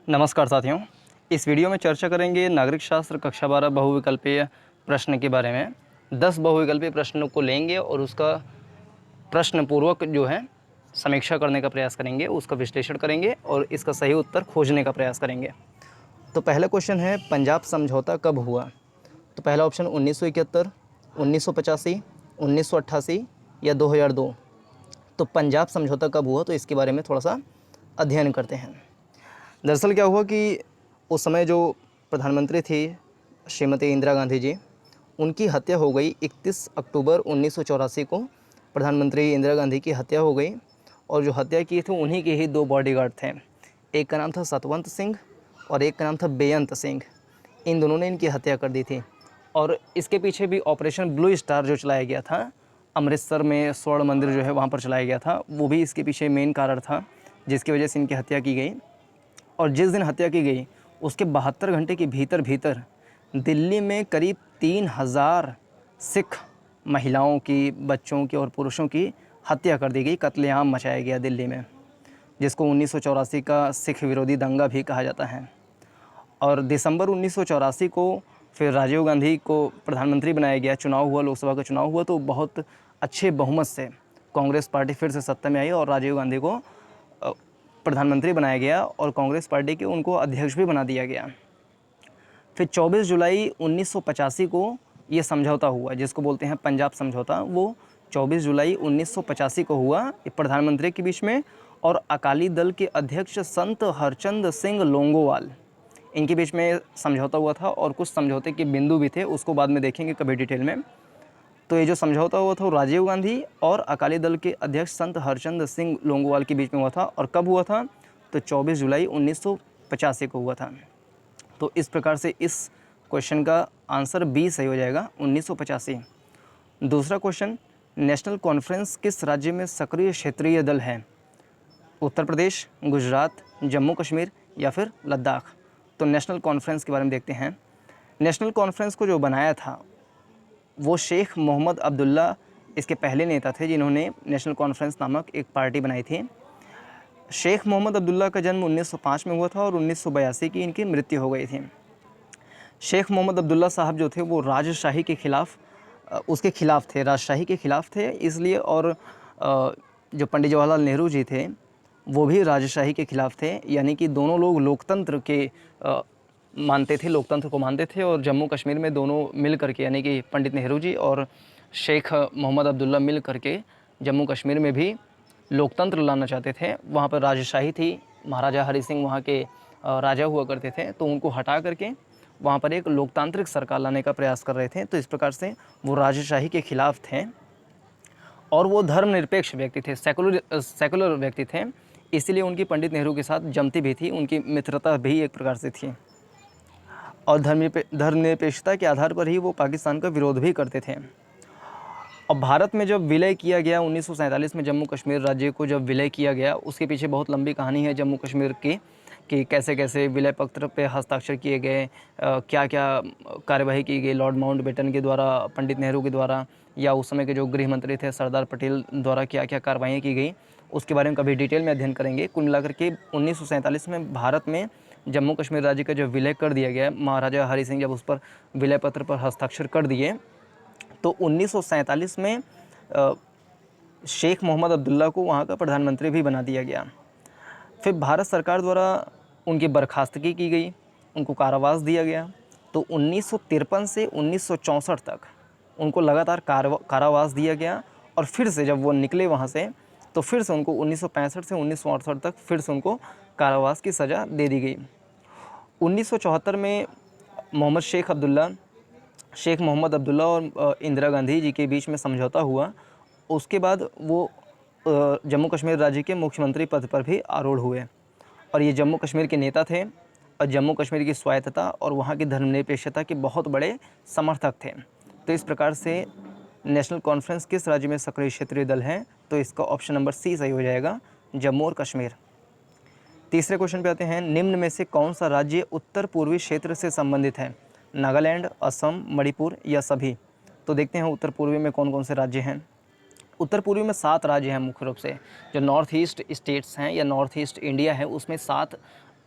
नमस्कार साथियों, इस वीडियो में चर्चा करेंगे नागरिक शास्त्र कक्षा 12 बहुविकल्पीय प्रश्न के बारे में। 10 बहुविकल्पीय प्रश्नों को लेंगे और उसका प्रश्न पूर्वक जो है समीक्षा करने का प्रयास करेंगे, उसका विश्लेषण करेंगे और इसका सही उत्तर खोजने का प्रयास करेंगे। तो पहला क्वेश्चन है, पंजाब समझौता कब हुआ? तो पहला ऑप्शन 1971, 1985, 1988 या 2002। तो पंजाब समझौता कब हुआ, तो इसके बारे में थोड़ा सा अध्ययन करते हैं। दरअसल क्या हुआ कि उस समय जो प्रधानमंत्री थी श्रीमती इंदिरा गांधी जी, उनकी हत्या हो गई 31 अक्टूबर 1984 को। प्रधानमंत्री इंदिरा गांधी की हत्या हो गई और जो हत्या की थी उन्हीं के ही 2 बॉडीगार्ड थे। एक का नाम था सतवंत सिंह और एक का नाम था बेअंत सिंह। इन दोनों ने इनकी हत्या कर दी थी और इसके पीछे भी ऑपरेशन ब्लू स्टार जो चलाया गया था, अमृतसर में स्वर्ण मंदिर जो है वहाँ पर चलाया गया था, वो भी इसके पीछे मेन कारण था जिसकी वजह से इनकी हत्या की गई। और जिस दिन हत्या की गई उसके 72 घंटे के भीतर दिल्ली में करीब 3000 सिख महिलाओं की, बच्चों की और पुरुषों की हत्या कर दी गई। कत्लेआम मचाया गया दिल्ली में, जिसको 1984 का सिख विरोधी दंगा भी कहा जाता है। और दिसंबर 1984 को फिर राजीव गांधी को प्रधानमंत्री बनाया गया। चुनाव हुआ, लोकसभा का चुनाव हुआ, तो बहुत अच्छे बहुमत से कांग्रेस पार्टी फिर से सत्ता में आई और राजीव गांधी को प्रधानमंत्री बनाया गया और कांग्रेस पार्टी के उनको अध्यक्ष भी बना दिया गया। फिर 24 जुलाई 1985 को ये समझौता हुआ, जिसको बोलते हैं पंजाब समझौता। वो 24 जुलाई 1985 को हुआ प्रधानमंत्री के बीच में और अकाली दल के अध्यक्ष संत हरचंद सिंह लोंगोवाल, इनके बीच में समझौता हुआ था। और कुछ समझौते के बिंदु भी थे, उसको बाद में देखेंगे कभी डिटेल में। तो ये जो समझौता हुआ था वो राजीव गांधी और अकाली दल के अध्यक्ष संत हरचंद सिंह लोंगोवाल के बीच में हुआ था। और कब हुआ था? तो 24 जुलाई 1985 को हुआ था। तो इस प्रकार से इस क्वेश्चन का आंसर बी सही हो जाएगा, 1985। दूसरा क्वेश्चन, नेशनल कॉन्फ्रेंस किस राज्य में सक्रिय क्षेत्रीय दल है? उत्तर प्रदेश, गुजरात, जम्मू कश्मीर या फिर लद्दाख। तो नेशनल कॉन्फ्रेंस के बारे में देखते हैं। नेशनल कॉन्फ्रेंस को जो बनाया था वो शेख मोहम्मद अब्दुल्ला इसके पहले नेता थे, जिन्होंने नेशनल कॉन्फ्रेंस नामक एक पार्टी बनाई थी। शेख मोहम्मद अब्दुल्ला का जन्म 1905 में हुआ था और 1982 की इनकी मृत्यु हो गई थी। शेख मोहम्मद अब्दुल्ला साहब जो थे वो राजशाही के खिलाफ उसके खिलाफ थे, राजशाही के खिलाफ थे इसलिए। और जो पंडित जवाहरलाल नेहरू जी थे वो भी राजशाही के खिलाफ थे, यानी कि दोनों लोग लोकतंत्र के मानते थे, लोकतंत्र को मानते थे। और जम्मू कश्मीर में दोनों मिल करके, यानी कि पंडित नेहरू जी और शेख मोहम्मद अब्दुल्ला मिल करके जम्मू कश्मीर में भी लोकतंत्र लाना चाहते थे। वहाँ पर राजशाही थी, महाराजा हरि सिंह वहाँ के राजा हुआ करते थे, तो उनको हटा करके वहाँ पर एक लोकतांत्रिक सरकार लाने का प्रयास कर रहे थे। तो इस प्रकार से वो राजशाही के खिलाफ थे और वो धर्मनिरपेक्ष व्यक्ति थे, सेकुलर व्यक्ति थे, इसीलिए उनकी पंडित नेहरू के साथ जमती भी थी, उनकी मित्रता भी एक प्रकार से थी। और धर्मनिरपेक्षता के आधार पर ही वो पाकिस्तान का विरोध भी करते थे। और भारत में जब विलय किया गया 1947 में, जम्मू कश्मीर राज्य को जब विलय किया गया, उसके पीछे बहुत लंबी कहानी है जम्मू कश्मीर की, कि कैसे कैसे विलय पत्र पे हस्ताक्षर किए गए, क्या क्या कार्यवाही की गई लॉर्ड माउंटबेटन के द्वारा, पंडित नेहरू के द्वारा, या उस समय के जो गृह मंत्री थे सरदार पटेल द्वारा क्या क्या कार्रवाई की गई, उसके बारे में कभी डिटेल में अध्ययन करेंगे। कुल मिलाकर के 1947 में भारत में जम्मू कश्मीर राज्य का जो विलय कर दिया गया, महाराजा हरि सिंह जब उस पर विलय पत्र पर हस्ताक्षर कर दिए, तो 1947 में शेख मोहम्मद अब्दुल्ला को वहाँ का प्रधानमंत्री भी बना दिया गया। फिर भारत सरकार द्वारा उनकी बर्खास्तगी की गई, उनको कारावास दिया गया। तो 1953 से 1964 तक उनको लगातार कारावास दिया गया। और फिर से जब वो निकले वहाँ से, तो फिर से उनको 1965 से 1968 तक फिर से उनको कारावास की सज़ा दे दी गई। 1974 में शेख मोहम्मद अब्दुल्ला और इंदिरा गांधी जी के बीच में समझौता हुआ। उसके बाद वो जम्मू कश्मीर राज्य के मुख्यमंत्री पद पर भी आरूढ़ हुए और ये जम्मू कश्मीर के नेता थे और जम्मू कश्मीर की स्वायत्तता और वहाँ की धर्मनिरपेक्षता के बहुत बड़े समर्थक थे। तो इस प्रकार से नेशनल कॉन्फ्रेंस किस राज्य में सक्रिय क्षेत्रीय दल है? तो इसका ऑप्शन नंबर सी सही हो जाएगा, जम्मू और कश्मीर। तीसरे क्वेश्चन पे आते हैं, निम्न में से कौन सा राज्य उत्तर पूर्वी क्षेत्र से संबंधित है? नागालैंड, असम, मणिपुर या सभी? तो देखते हैं उत्तर पूर्वी में कौन कौन से राज्य हैं। उत्तर पूर्वी में 7 राज्य हैं मुख्य रूप से। जो नॉर्थ ईस्ट स्टेट्स हैं या नॉर्थ ईस्ट इंडिया है, उसमें 7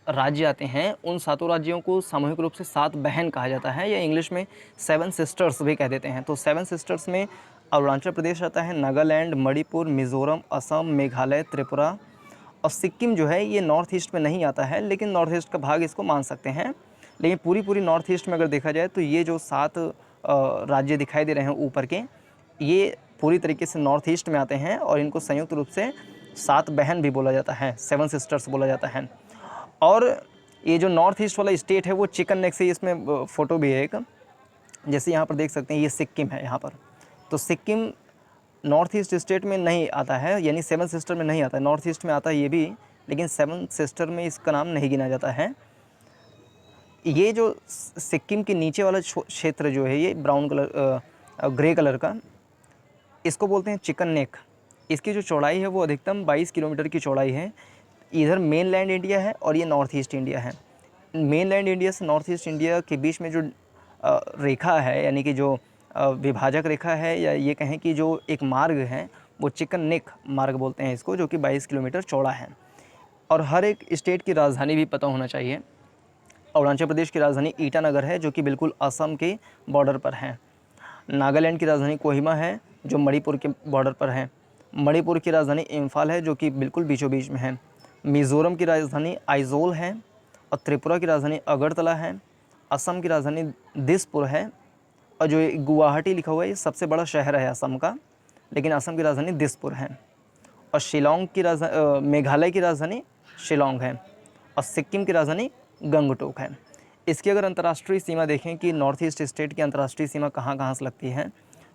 राज्य आते हैं उन 7 राज्यों को सामूहिक रूप से 7 बहन कहा जाता है, या इंग्लिश में 7 सिस्टर्स भी कह देते हैं। तो 7 सिस्टर्स में अरुणाचल प्रदेश आता है, नागालैंड, मणिपुर, मिज़ोरम, असम, मेघालय, त्रिपुरा और सिक्किम जो है ये नॉर्थ ईस्ट में नहीं आता है, लेकिन नॉर्थ ईस्ट का भाग इसको मान सकते हैं। लेकिन पूरी नॉर्थ ईस्ट में अगर देखा जाए तो ये जो 7 राज्य दिखाई दे रहे हैं ऊपर के, ये पूरी तरीके से नॉर्थ ईस्ट में आते हैं और इनको संयुक्त रूप से 7 बहन भी बोला जाता है, 7 सिस्टर्स बोला जाता है। और ये जो नॉर्थ ईस्ट वाला स्टेट है वो चिकन नेक से, इसमें फ़ोटो भी है एक, जैसे यहाँ पर देख सकते हैं ये सिक्किम है यहाँ पर। तो सिक्किम नॉर्थ ईस्ट स्टेट में नहीं आता है, यानी 7 सिस्टर में नहीं आता है। नॉर्थ ईस्ट में आता है ये भी, लेकिन 7 सिस्टर में इसका नाम नहीं गिना जाता है। ये जो सिक्किम के नीचे वाला क्षेत्र जो है ये ब्राउन कलर ग्रे कलर का, इसको बोलते हैं चिकन नेक। इसकी जो चौड़ाई है वो अधिकतम 22 किलोमीटर की चौड़ाई है। इधर मेनलैंड इंडिया है और ये नॉर्थ ईस्ट इंडिया है। मेनलैंड इंडिया से नॉर्थ ईस्ट इंडिया के बीच में जो रेखा है, यानी कि जो विभाजक रेखा है, या ये कहें कि जो एक मार्ग है, वो चिकन नेक मार्ग बोलते हैं इसको, जो कि 22 किलोमीटर चौड़ा है। और हर एक स्टेट की राजधानी भी पता होना चाहिए। अरुणाचल प्रदेश की राजधानी ईटानगर है, जो कि बिल्कुल असम के बॉर्डर पर है। नागालैंड की राजधानी कोहिमा है, जो मणिपुर के बॉर्डर पर है। मणिपुर की राजधानी इम्फाल है, जो कि बिल्कुल बीचों बीच में है। मिज़ोरम की राजधानी आइजोल है और त्रिपुरा की राजधानी अगरतला है। असम की राजधानी दिसपुर है, और जो गुवाहाटी लिखा हुआ है ये सबसे बड़ा शहर है असम का, लेकिन असम की राजधानी दिसपुर है। और शिलोंग की मेघालय की राजधानी शिलोंग है, और सिक्किम की राजधानी गंगटोक है। इसकी अगर अंतर्राष्ट्रीय सीमा देखें कि नॉर्थ ईस्ट स्टेट की अंतर्राष्ट्रीय सीमा कहाँ कहाँ से लगती है,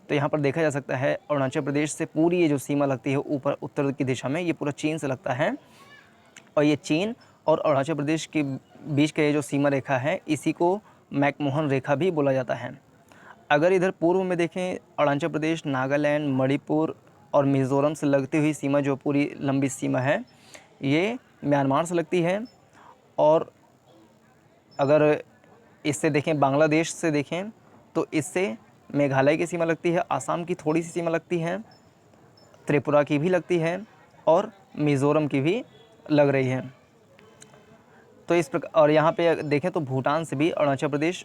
तो यहाँ पर देखा जा सकता है अरुणाचल प्रदेश से पूरी ये जो सीमा लगती है ऊपर उत्तर की दिशा में, ये पूरा चीन से लगता है। और ये चीन और अरुणाचल प्रदेश के बीच का ये जो सीमा रेखा है, इसी को मैकमोहन रेखा भी बोला जाता है। अगर इधर पूर्व में देखें, अरुणाचल प्रदेश, नागालैंड, मणिपुर और मिज़ोरम से लगती हुई सीमा, जो पूरी लंबी सीमा है, ये म्यांमार से लगती है। और अगर इससे देखें, बांग्लादेश से देखें, तो इससे मेघालय की सीमा लगती है, आसाम की थोड़ी सी सीमा लगती है, त्रिपुरा की भी लगती है और मिज़ोरम की भी लग रही है। तो इस प्रकार, और यहाँ पे देखें तो भूटान से भी अरुणाचल प्रदेश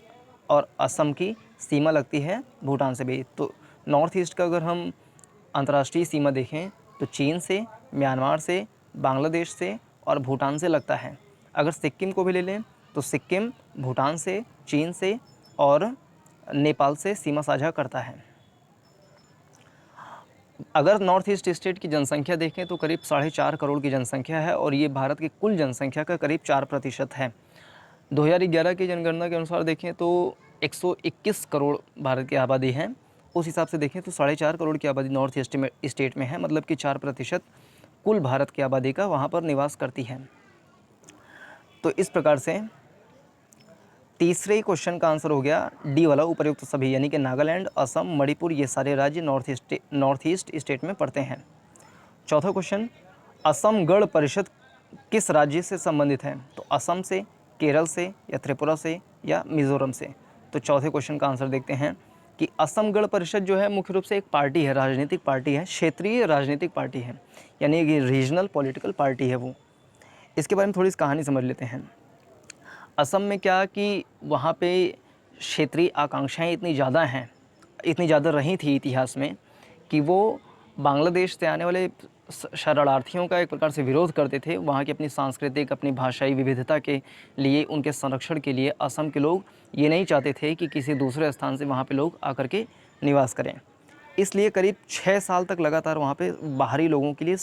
और असम की सीमा लगती है, भूटान से भी। तो नॉर्थ ईस्ट का अगर हम अंतर्राष्ट्रीय सीमा देखें तो चीन से, म्यांमार से, बांग्लादेश से और भूटान से लगता है। अगर सिक्किम को भी ले लें तो सिक्किम भूटान से, चीन से और नेपाल से सीमा साझा करता है। अगर नॉर्थ ईस्ट स्टेट की जनसंख्या देखें तो करीब 4.5 करोड़ की जनसंख्या है, और ये भारत की कुल जनसंख्या का करीब 4% है। 2011 की जनगणना के अनुसार देखें तो 121 करोड़ भारत की आबादी है। उस हिसाब से देखें तो 4.5 करोड़ की आबादी नॉर्थ ईस्ट स्टेट में है, मतलब कि 4% कुल भारत की आबादी का वहाँ पर निवास करती है। तो इस प्रकार से तीसरे क्वेश्चन का आंसर हो गया डी वाला, उपर्युक्त सभी, यानी कि नागालैंड, असम, मणिपुर, ये सारे राज्य नॉर्थ ईस्ट स्टेट में पड़ते हैं। चौथा क्वेश्चन, असम गण परिषद किस राज्य से संबंधित है? तो असम से, केरल से, या त्रिपुरा से, या मिज़ोरम से। तो चौथे क्वेश्चन का आंसर देखते हैं कि असम गण परिषद जो है मुख्य रूप से एक पार्टी है, राजनीतिक पार्टी है, क्षेत्रीय राजनीतिक पार्टी है, यानी कि रीजनल पॉलिटिकल पार्टी है वो। इसके बारे में थोड़ी सी कहानी समझ लेते हैं। असम में क्या कि वहाँ पे क्षेत्रीय आकांक्षाएं इतनी ज़्यादा हैं, इतनी ज़्यादा रही थी इतिहास में, कि वो बांग्लादेश से आने वाले शरणार्थियों का एक प्रकार से विरोध करते थे। वहाँ की अपनी सांस्कृतिक, अपनी भाषाई विविधता के लिए, उनके संरक्षण के लिए असम के लोग ये नहीं चाहते थे कि किसी दूसरे स्थान से वहाँ पे लोग आकर के निवास करें। इसलिए करीब 6 साल तक लगातार वहाँ पे बाहरी लोगों के लिए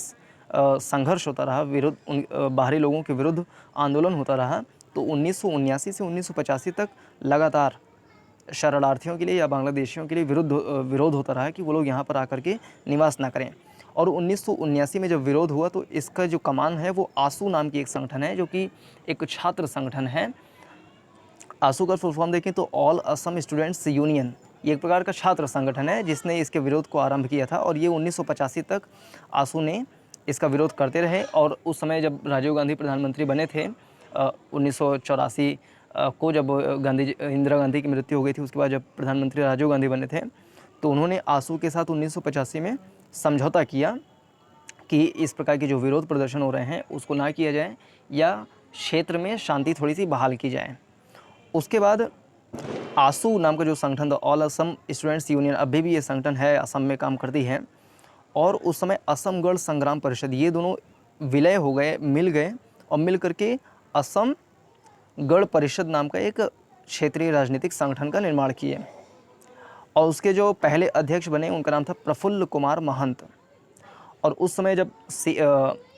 संघर्ष होता रहा, बाहरी लोगों के विरुद्ध आंदोलन होता रहा। तो 1979 से 1985 तक लगातार शरणार्थियों के लिए या बांग्लादेशियों के लिए विरोध होता रहा कि वो लोग यहाँ पर आकर के निवास ना करें। और 1979 में जब विरोध हुआ तो इसका जो कमान है वो आसू नाम की एक संगठन है, जो कि एक छात्र संगठन है। आसू का फुल फॉर्म देखें तो ऑल असम स्टूडेंट्स यूनियन, ये एक प्रकार का छात्र संगठन है जिसने इसके विरोध को आरंभ किया था। और ये 1985 तक आसू ने इसका विरोध करते रहे। और उस समय जब राजीव गांधी प्रधानमंत्री बने थे 1984 को, जब इंदिरा गांधी की मृत्यु हो गई थी, उसके बाद जब प्रधानमंत्री राजीव गांधी बने थे, तो उन्होंने आसू के साथ 1985 में समझौता किया कि इस प्रकार के जो विरोध प्रदर्शन हो रहे हैं उसको ना किया जाए, या क्षेत्र में शांति थोड़ी सी बहाल की जाए। उसके बाद आसू नाम का जो संगठन था, ऑल असम स्टूडेंट्स यूनियन, अभी भी ये संगठन है, असम में काम करती है। और उस समय असम गण संग्राम परिषद, ये दोनों विलय हो गए, मिल गए और मिल करके असम गण परिषद नाम का एक क्षेत्रीय राजनीतिक संगठन का निर्माण किए। और उसके जो पहले अध्यक्ष बने उनका नाम था प्रफुल्ल कुमार महंत। और उस समय जब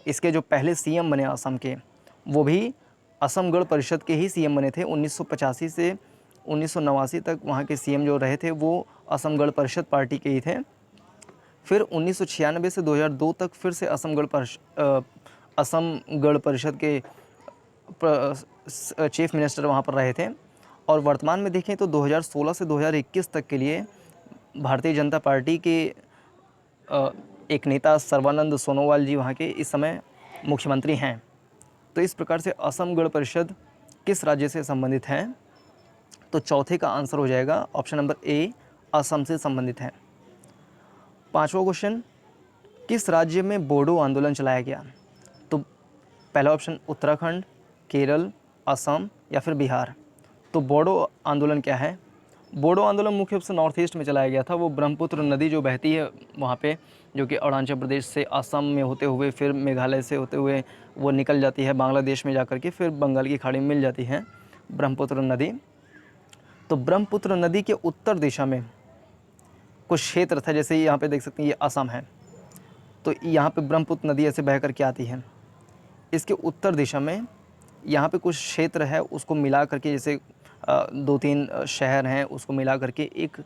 इसके जो पहले सीएम बने असम के, वो भी असम गण परिषद के ही सीएम बने थे। 1985 से 1989 तक वहाँ के सीएम जो रहे थे वो असम गण परिषद पार्टी के ही थे। फिर 1996 से 2002 तक फिर से असम गण परिषद के चीफ मिनिस्टर वहाँ पर रहे थे। और वर्तमान में देखें तो 2016 से 2021 तक के लिए भारतीय जनता पार्टी के एक नेता सर्बानंद सोनोवाल जी वहाँ के इस समय मुख्यमंत्री हैं। तो इस प्रकार से असम गण परिषद किस राज्य से संबंधित है? तो चौथे का आंसर हो जाएगा ऑप्शन नंबर ए, असम से संबंधित है। पांचवा क्वेश्चन, किस राज्य में बोडो आंदोलन चलाया गया? तो पहला ऑप्शन उत्तराखंड, केरल, असम या फिर बिहार। तो बोडो आंदोलन क्या है? बोडो आंदोलन मुख्य रूप से नॉर्थ ईस्ट में चलाया गया था। वो ब्रह्मपुत्र नदी जो बहती है वहाँ पे, जो कि अरुणाचल प्रदेश से असम में होते हुए फिर मेघालय से होते हुए वो निकल जाती है बांग्लादेश में जाकर के, फिर बंगाल की खाड़ी में मिल जाती है ब्रह्मपुत्र नदी। तो ब्रह्मपुत्र नदी के उत्तर दिशा में कुछ क्षेत्र था, जैसे यहाँ पे देख सकते हैं ये असम है, तो यहाँ पे ब्रह्मपुत्र नदी ऐसे बह कर के आती है। इसके उत्तर दिशा में यहाँ पे कुछ क्षेत्र है, उसको मिला करके, जैसे 2-3 शहर हैं, उसको मिला करके एक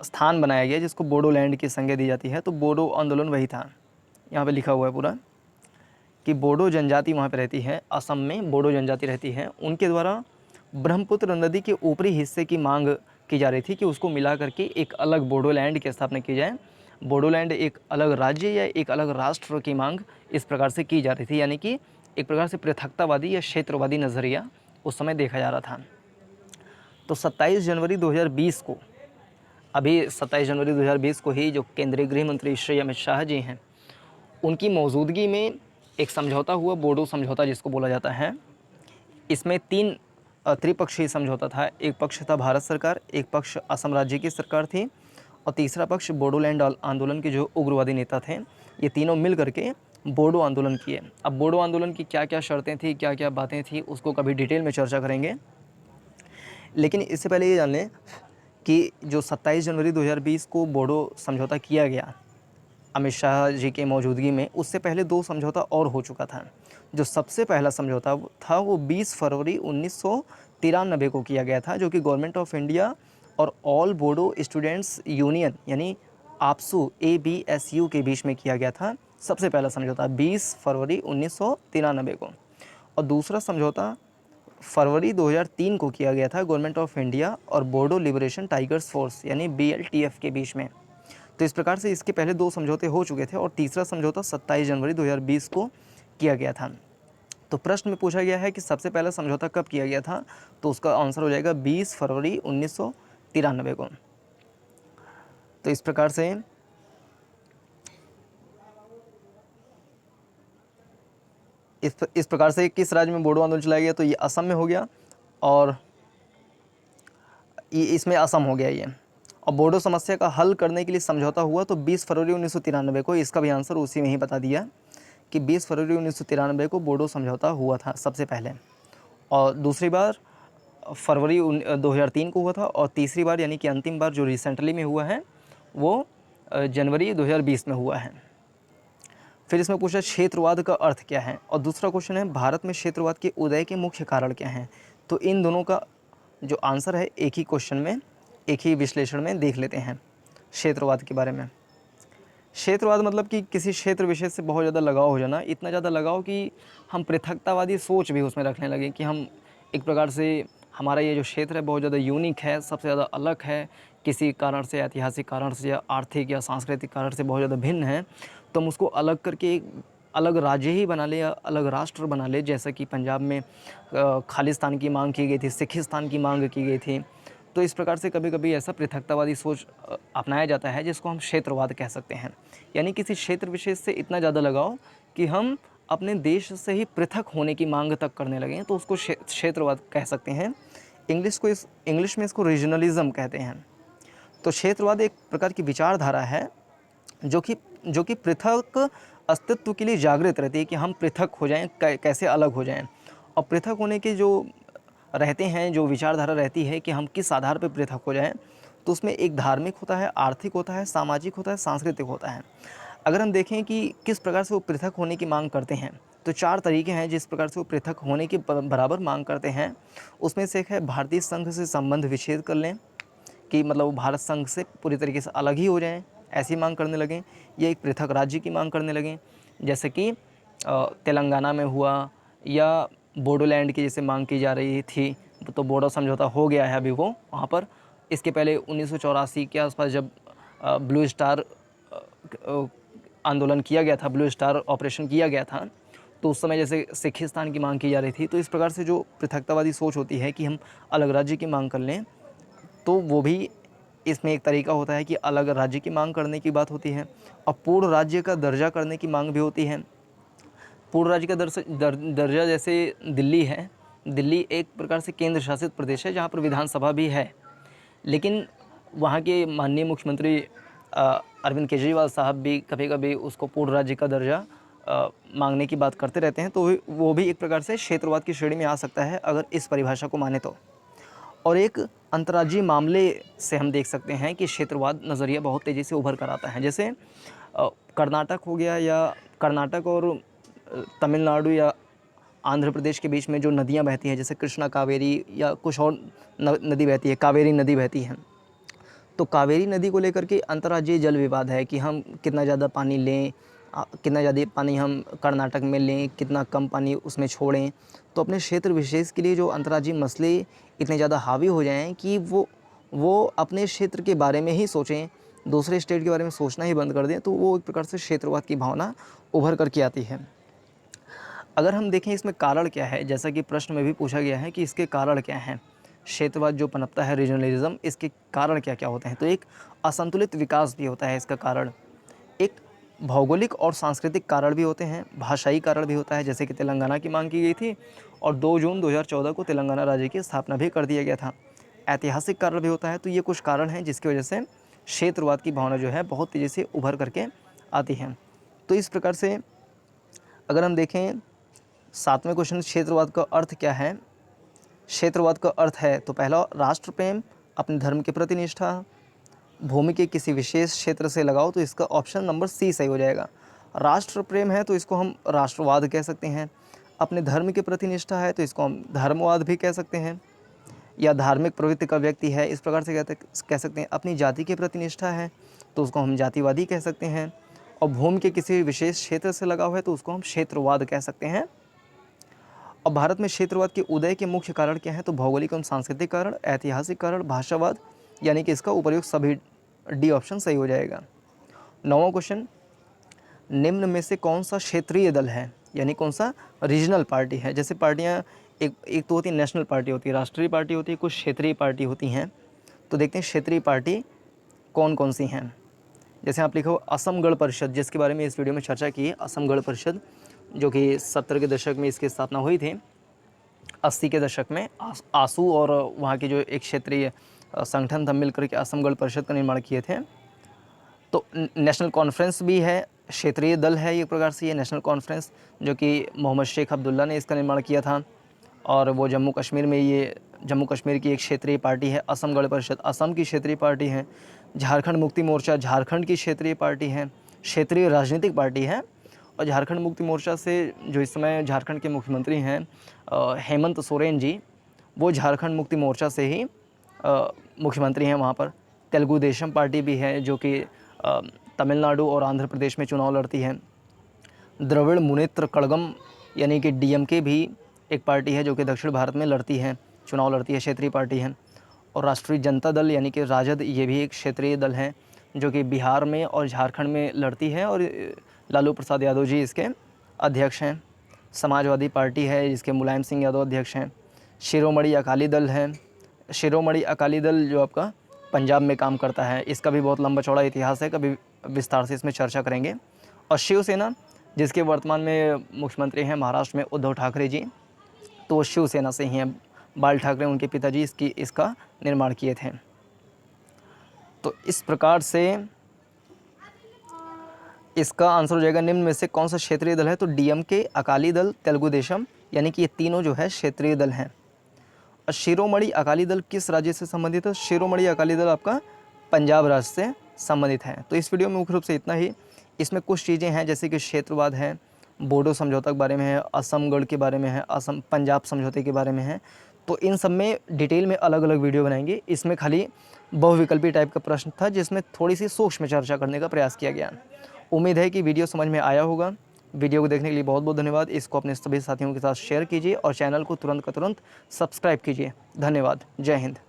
स्थान बनाया गया जिसको बोडोलैंड की संज्ञा दी जाती है। तो बोडो आंदोलन वही था। यहाँ पे लिखा हुआ है पूरा कि बोडो जनजाति वहाँ पे रहती है, असम में बोडो जनजाति रहती है, उनके द्वारा ब्रह्मपुत्र नदी के ऊपरी हिस्से की मांग की जा रही थी कि उसको मिला करके एक अलग बोडोलैंड की स्थापना की जाए। बोडोलैंड एक अलग राज्य या एक अलग राष्ट्र की मांग इस प्रकार से की जा रही थी, यानी कि एक प्रकार से पृथकतावादी या क्षेत्रवादी नज़रिया उस समय देखा जा रहा था। तो 27 जनवरी 2020 को, अभी 27 जनवरी 2020 को ही जो केंद्रीय गृह मंत्री श्री अमित शाह जी हैं, उनकी मौजूदगी में एक समझौता हुआ, बोडो समझौता जिसको बोला जाता है। इसमें 3 त्रिपक्षीय समझौता था। एक पक्ष था भारत सरकार, एक पक्ष असम राज्य की सरकार थी और तीसरा पक्ष बोडोलैंड आंदोलन के जो उग्रवादी नेता थे। ये तीनों मिल करके बोडो आंदोलन किए। अब बोडो आंदोलन की क्या क्या शर्तें थी, क्या क्या बातें थी, उसको कभी डिटेल में चर्चा करेंगे। लेकिन इससे पहले ये जान लें कि जो 27 जनवरी 2020 को बोडो समझौता किया गया अमित शाह जी के मौजूदगी में, उससे पहले 2 समझौता और हो चुका था। जो सबसे पहला समझौता था वो 20 फरवरी 1993 को किया गया था, जो कि गवर्नमेंट ऑफ इंडिया और ऑल बोडो स्टूडेंट्स यूनियन यानी आपसू ABSU के बीच में किया गया था। सबसे पहला समझौता 20 फरवरी 1993 को। और दूसरा समझौता फरवरी 2003 को किया गया था गवर्नमेंट ऑफ इंडिया और बोडो लिबरेशन टाइगर्स फोर्स यानी BLTF के बीच में। तो इस प्रकार से इसके पहले 2 समझौते हो चुके थे और तीसरा समझौता 27 जनवरी 2020 को किया गया था। तो प्रश्न में पूछा गया है कि सबसे पहला समझौता कब किया गया था? तो उसका आंसर हो जाएगा 20 फरवरी 1993 को। तो इस प्रकार से इस प्रकार से किस राज्य में बोडो आंदोलन चलाया गया? तो ये असम में हो गया और इसमें असम हो गया ये। और बोडो समस्या का हल करने के लिए समझौता हुआ तो 20 फरवरी 1993 को। इसका भी आंसर उसी में ही बता दिया कि 20 फरवरी 1993 को बोडो समझौता हुआ था सबसे पहले, और दूसरी बार फरवरी 2003 को हुआ था, और तीसरी बार यानी कि अंतिम बार जो रिसेंटली में हुआ है वो जनवरी 2020 में हुआ है। फिर इसमें पूछा क्षेत्रवाद का अर्थ क्या है, और दूसरा क्वेश्चन है भारत में क्षेत्रवाद के उदय के मुख्य कारण क्या हैं। तो इन दोनों का जो आंसर है एक ही क्वेश्चन में, एक ही विश्लेषण में देख लेते हैं क्षेत्रवाद के बारे में। क्षेत्रवाद मतलब कि किसी क्षेत्र विशेष से बहुत ज़्यादा लगाव हो जाना, इतना ज़्यादा लगाव कि हम पृथकतावादी सोच भी उसमें रखने लगे कि हम एक प्रकार से हमारा ये जो क्षेत्र है बहुत ज़्यादा यूनिक है, सबसे ज़्यादा अलग है, किसी कारण से, ऐतिहासिक कारण से या आर्थिक या सांस्कृतिक कारण से बहुत ज़्यादा भिन्न है, तो हम उसको अलग करके एक अलग राज्य ही बना ले या अलग राष्ट्र बना ले। जैसा कि पंजाब में खालिस्तान की मांग की गई थी, सिखिस्तान की मांग की गई थी। तो इस प्रकार से कभी कभी ऐसा पृथकतावादी सोच अपनाया जाता है जिसको हम क्षेत्रवाद कह सकते हैं, यानी किसी क्षेत्र विशेष से इतना ज़्यादा लगाओ कि हम अपने देश से ही पृथक होने की मांग तक करने लगे हैं, तो उसको क्षेत्रवाद कह सकते हैं। इंग्लिश में इसको रीजनलिज्म कहते हैं। तो क्षेत्रवाद एक प्रकार की विचारधारा है जो कि पृथक अस्तित्व के लिए जागृत रहती है कि हम पृथक हो जाएं, कैसे अलग हो जाएं। और पृथक होने के जो रहते हैं, जो विचारधारा रहती है कि हम किस आधार पर पृथक हो जाएं, तो उसमें एक धार्मिक होता है, आर्थिक होता है, सामाजिक होता है, सांस्कृतिक होता है। अगर हम देखें कि किस प्रकार से वो पृथक होने की मांग करते हैं, तो 4 तरीके हैं जिस प्रकार से वो पृथक होने की बराबर मांग करते हैं। उसमें से एक है भारतीय संघ से संबंध विच्छेद कर लें, कि मतलब वो भारत संघ से पूरी तरीके से अलग ही हो जाएं, ऐसी मांग करने लगें। या एक पृथक राज्य की मांग करने लगें, जैसे कि तेलंगाना में हुआ, या बोडोलैंड की जैसे मांग की जा रही थी, तो बोडो समझौता हो गया है अभी वो वहाँ पर। इसके पहले 1984 के आसपास जब ब्लू स्टार आंदोलन किया गया था, ब्लू स्टार ऑपरेशन किया गया था, तो उस समय जैसे सिखिस्तान की मांग की जा रही थी। तो इस प्रकार से जो पृथकतावादी सोच होती है कि हम अलग राज्य की मांग कर लें, तो वो भी इसमें एक तरीका होता है कि अलग राज्य की मांग करने की बात होती है। और पूर्ण राज्य का दर्जा करने की मांग भी होती है। पूर्ण राज्य का दर्जा जैसे दिल्ली है, दिल्ली एक प्रकार से केंद्र शासित प्रदेश है जहाँ पर विधानसभा भी है, लेकिन वहाँ के माननीय मुख्यमंत्री अरविंद केजरीवाल साहब भी कभी कभी उसको पूर्ण राज्य का दर्जा मांगने की बात करते रहते हैं। तो वो भी एक प्रकार से क्षेत्रवाद की श्रेणी में आ सकता है अगर इस परिभाषा को माने तो। और एक अंतर्राज्यीय मामले से हम देख सकते हैं कि क्षेत्रवाद नज़रिया बहुत तेज़ी से उभर कर आता है। जैसे कर्नाटक हो गया, या कर्नाटक और तमिलनाडु या आंध्र प्रदेश के बीच में जो नदियाँ बहती हैं, जैसे कृष्णा, कावेरी, या कुछ और नदी बहती है, कावेरी नदी बहती है। तो कावेरी नदी को लेकर के अंतर्राज्यीय जल विवाद है कि हम कितना ज़्यादा पानी लें, कितना ज़्यादा पानी हम कर्नाटक में लें, कितना कम पानी उसमें छोड़ें। तो अपने क्षेत्र विशेष के लिए जो अंतर्राज्यीय मसले इतने ज़्यादा हावी हो जाएं कि वो अपने क्षेत्र के बारे में ही सोचें, दूसरे स्टेट के बारे में सोचना ही बंद कर दें, तो वो एक प्रकार से क्षेत्रवाद की भावना उभर करके आती है। अगर हम देखें इसमें कारण क्या है, जैसा कि प्रश्न में भी पूछा गया है कि इसके कारण क्या हैं, क्षेत्रवाद जो पनपता है, रीजनलिज्म, इसके कारण क्या क्या होते हैं। तो एक असंतुलित विकास भी होता है इसका कारण, एक भौगोलिक और सांस्कृतिक कारण भी होते हैं, भाषाई कारण भी होता है, जैसे कि तेलंगाना की मांग की गई थी और 2 जून 2014 को तेलंगाना राज्य की स्थापना भी कर दिया गया था। ऐतिहासिक कारण भी होता है। तो ये कुछ कारण हैं जिसकी वजह से क्षेत्रवाद की भावना जो है बहुत तेज़ी से उभर करके आती है। तो इस प्रकार से अगर हम देखें 7वें क्वेश्चन, क्षेत्रवाद का अर्थ क्या है। क्षेत्रवाद का अर्थ है, तो पहला राष्ट्र प्रेम, अपने धर्म के प्रति निष्ठा, भूमि के किसी विशेष क्षेत्र से लगाओ, तो इसका ऑप्शन नंबर सी सही हो जाएगा। राष्ट्र प्रेम है तो इसको हम राष्ट्रवाद कह सकते हैं, अपने धर्म के प्रति निष्ठा है तो इसको हम धर्मवाद भी कह सकते हैं, या धार्मिक प्रवृत्ति का व्यक्ति है इस प्रकार से कह सकते हैं। अपनी जाति के प्रति निष्ठा है तो उसको हम जातिवादी कह सकते हैं, और भूमि के किसी विशेष क्षेत्र से लगाव है तो उसको हम क्षेत्रवाद कह सकते हैं। और भारत में क्षेत्रवाद के उदय के मुख्य कारण क्या हैं, तो भौगोलिक एवं सांस्कृतिक कारण, ऐतिहासिक कारण, भाषावाद, यानी कि इसका उपयुक्त सभी डी ऑप्शन सही हो जाएगा। 9वां क्वेश्चन, निम्न में से कौन सा क्षेत्रीय दल है, यानी कौन सा रीजनल पार्टी है। जैसे पार्टियां एक तो होती है नेशनल पार्टी होती है, राष्ट्रीय पार्टी होती है, कुछ क्षेत्रीय पार्टी होती हैं। तो देखते हैं क्षेत्रीय पार्टी कौन कौन सी हैं। जैसे आप लिखो असम गण परिषद, जिसके बारे में इस वीडियो में चर्चा की है, असम गण परिषद, जो कि 70 के दशक में इसकी स्थापना हुई थी। 80 के दशक में आसू और वहाँ के जो एक क्षेत्रीय संगठन था मिलकर के असम गण परिषद का निर्माण किए थे। तो नेशनल कॉन्फ्रेंस भी है, क्षेत्रीय दल है एक प्रकार से ये नेशनल कॉन्फ्रेंस, जो कि मोहम्मद शेख अब्दुल्ला ने इसका निर्माण किया था। और वो जम्मू कश्मीर की एक क्षेत्रीय पार्टी है असम गण परिषद, असम की क्षेत्रीय पार्टी है। झारखंड मुक्ति मोर्चा झारखंड की क्षेत्रीय पार्टी है, क्षेत्रीय राजनीतिक पार्टी है। और झारखंड मुक्ति मोर्चा से जो इस समय झारखंड के मुख्यमंत्री हैं हेमंत सोरेन जी, वो झारखंड मुक्ति मोर्चा से ही मुख्यमंत्री हैं वहाँ पर। तेलुगु देशम पार्टी भी है जो कि तमिलनाडु और आंध्र प्रदेश में चुनाव लड़ती है। द्रविड़ मुनेत्र कड़गम यानी कि डीएमके भी एक पार्टी है जो कि दक्षिण भारत में चुनाव लड़ती है, क्षेत्रीय पार्टी है। और राष्ट्रीय जनता दल यानी कि राजद, ये भी एक क्षेत्रीय दल है जो कि बिहार में और झारखंड में लड़ती है, और लालू प्रसाद यादव जी इसके अध्यक्ष हैं। समाजवादी पार्टी है जिसके मुलायम सिंह यादव अध्यक्ष हैं। शिरोमणि अकाली दल है, शिरोमणि अकाली दल जो आपका पंजाब में काम करता है, इसका भी बहुत लंबा चौड़ा इतिहास है, कभी विस्तार से इसमें चर्चा करेंगे। और शिवसेना जिसके वर्तमान में मुख्यमंत्री हैं महाराष्ट्र में उद्धव ठाकरे जी, तो वो शिवसेना से ही हैं। बाल ठाकरे उनके पिताजी इसका निर्माण किए थे। तो इस प्रकार से इसका आंसर हो जाएगा निम्न में से कौन सा क्षेत्रीय दल है, तो डीएमके, अकाली दल, तेलुगु देशम, यानी कि ये तीनों जो है क्षेत्रीय दल हैं। और शिरोमणि अकाली दल किस राज्य से संबंधित है? शिरोमणि अकाली दल आपका पंजाब राज्य से संबंधित है। तो इस वीडियो में मुख्य रूप से इतना ही। इसमें कुछ चीज़ें हैं जैसे कि क्षेत्रवाद है, बोडो समझौता के बारे में है, असमगढ़ के बारे में है, असम पंजाब समझौते के बारे में है। तो इन सब में डिटेल में अलग अलग वीडियो बनाएंगे। इसमें खाली बहुविकल्पी टाइप का प्रश्न था जिसमें थोड़ी सी सूक्ष्म चर्चा करने का प्रयास किया गया। उम्मीद है कि वीडियो समझ में आया होगा। वीडियो को देखने के लिए बहुत बहुत धन्यवाद। इसको अपने सभी साथियों के साथ शेयर कीजिए और चैनल को तुरंत का तुरंत सब्सक्राइब कीजिए। धन्यवाद। जय हिंद।